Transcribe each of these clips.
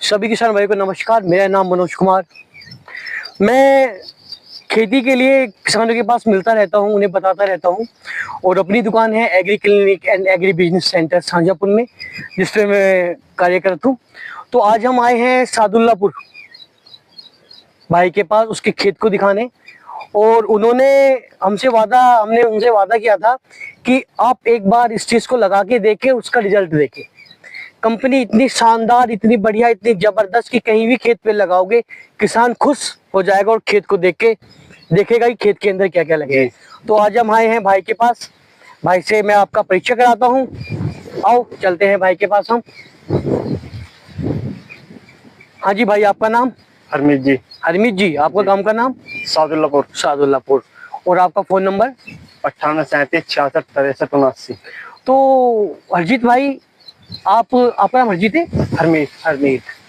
सभी किसान भाई को नमस्कार। मेरा नाम मनोज कुमार। मैं खेती के लिए किसानों के पास मिलता रहता हूं, उन्हें बताता रहता हूं और अपनी दुकान है agree clinic and agri business centre Shahjahanpur में, जिसपे मैं कार्यरत हूं। तो आज हम आए हैं सादुल्लापुर भाई के पास उसके खेत को दिखाने, और हमने उनसे वादा किया था कि आप एक बार इस चीज़ को लगा के देखें, उसका रिजल्ट देखें। कंपनी इतनी शानदार, इतनी बढ़िया, इतनी जबरदस्त कि कहीं भी खेत पे लगाओगे किसान खुश हो जाएगा और खेत को देख के देखेगा कि खेत के अंदर क्या क्या लगे। तो आज हम आए हैं भाई के पास। भाई से मैं आपका परिचय कराता हूँ। आओ चलते हैं भाई के पास हम। हाँ जी भाई, आपका नाम? हरमीत जी। हरमीत जी, आपका गांव का नाम? सादुल्लापुर। सादुल्लापुर। और आपका फ़ोन नंबर? 9837666379। तो हरजीत भाई, आपका नाम हरजीत है? हरमीत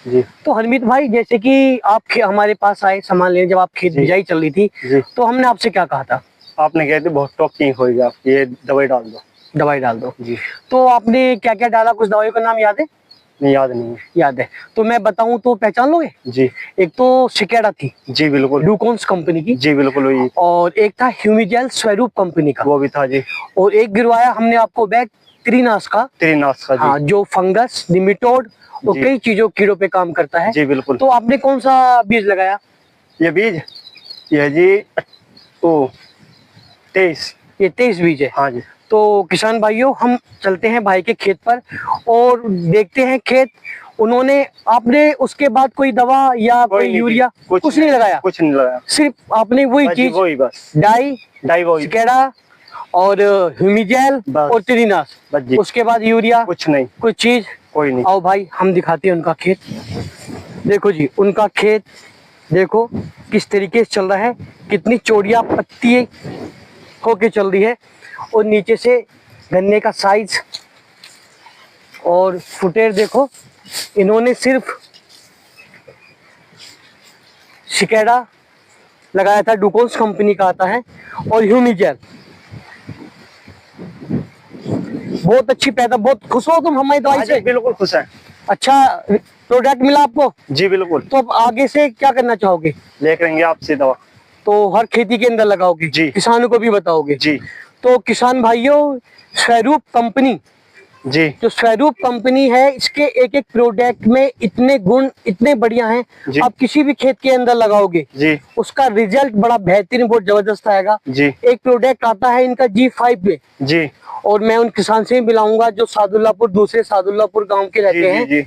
जी। तो हरमीत भाई, जैसे कि आप हमारे पास आए सामान लेने, जब आप खेत बिजाई चल रही थी जी, तो हमने आपसे क्या कहा था? आपने कहे थे बहुत टॉकिंग होगी आपकी, ये दवाई डाल दो। दवाई डाल दो जी। तो आपने क्या क्या डाला? कुछ दवाइयों का नाम याद है? नहीं, याद नहीं है। याद है तो मैं बताऊं तो पहचान लोगे? जी। एक तो सिकेडा थी, जी बिल्कुल। डुकोन्स कंपनी की। जी बिल्कुल वही। और एक था ह्यूमिजेल स्वरूप कंपनी का, वो भी था जी। और एक गिरवाया हमने आपको बैग त्रिनाश का। त्रिनाश का जी। हाँ, जो फंगस, निमेटोड और कई चीजों कीड़ों पे काम करता है। जी बिल्कुल। तो आपने कौन सा बीज लगाया? ये बीज, ये जी ओ 23। ये 23 बीज है। हाँ जी। तो किसान भाइयों, हम चलते हैं भाई के खेत पर और देखते हैं खेत। आपने उसके बाद कोई दवा या कोई यूरिया कुछ नहीं लगाया? कुछ नहीं लगाया, सिर्फ आपने वही चीज, वही बस डाई वही, सिकेडा और ह्यूमिजेल और त्रिनाश, उसके बाद यूरिया कुछ नहीं, कोई चीज कोई नहीं। आओ भाई, हम दिखाते हैं उनका खेत। देखो जी, उनका खेत देखो किस तरीके से चल रहा है, कितनी चौड़िया पत्ती होके चल रही है, और नीचे से गन्ने का साइज और फुटेर देखो। इन्होंने सिर्फ सिकेडा लगाया था, डुकोन्स कंपनी का आता है, और ह्यूमिजेल। बहुत अच्छी पैदा, बहुत खुश हो तुम हमारी दवाई से? बिल्कुल खुश है। अच्छा प्रोडक्ट मिला आपको? जी बिल्कुल। तो अब आगे से क्या करना चाहोगे? लेकर आएंगे आपसे दवा। तो हर खेती के अंदर लगाओगे जी, किसानों को भी बताओगे जी। तो किसान भाइयों, स्वरूप कंपनी, जी, जो स्वरूप कंपनी है, इसके एक एक प्रोडक्ट में इतने गुण, इतने बढ़िया हैं। आप किसी भी खेत के अंदर लगाओगे जी, उसका रिजल्ट बड़ा बेहतरीन, बहुत जबरदस्त आएगा जी। एक प्रोडक्ट आता है इनका G5 में जी, और मैं उन किसान से ही मिलाऊंगा जो सादुल्लापुर, दूसरे सादुल्लापुर गांव के रहते हैं जी।